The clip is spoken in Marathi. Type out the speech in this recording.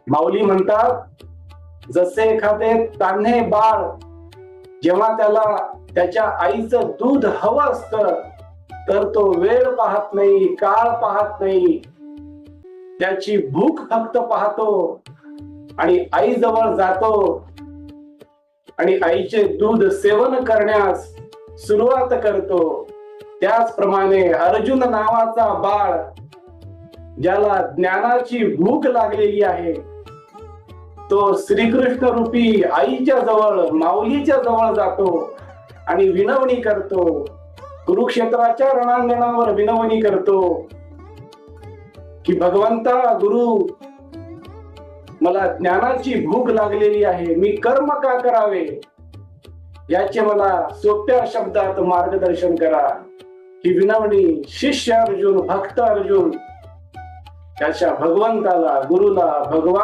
माऊली म्हणतात, जसे एखादे तान्हे बाळ जेव्हा त्याला त्याच्या आईचं दूध हवं असतं, तर तो वेळ पाहत नाही, काळ पाहत नाही, त्याची भूक फक्त पाहतो आणि आई जवळ जातो आणि आईचे दूध सेवन करण्यास सुरुवात करतो. त्याचप्रमाणे अर्जुन नावाचा बाळ, ज्याला ज्ञानाची भूक लागलेली आहे, तो श्रीकृष्ण रूपी आईच्या जवळ, माऊलीच्या जवळ जातो आणि विनवणी करतो. कुरुक्षेत्राच्या रणांगणावर विनवणी करतो की भगवंता, गुरु, मला ज्ञानाची भूक लागलेली आहे, मी कर्म का करावे याचे मला सोप्या शब्दात मार्गदर्शन करा. ही विनवणी शिष्य अर्जुन, भक्त अर्जुन त्याच्या भगवंताला, गुरुला, भगवान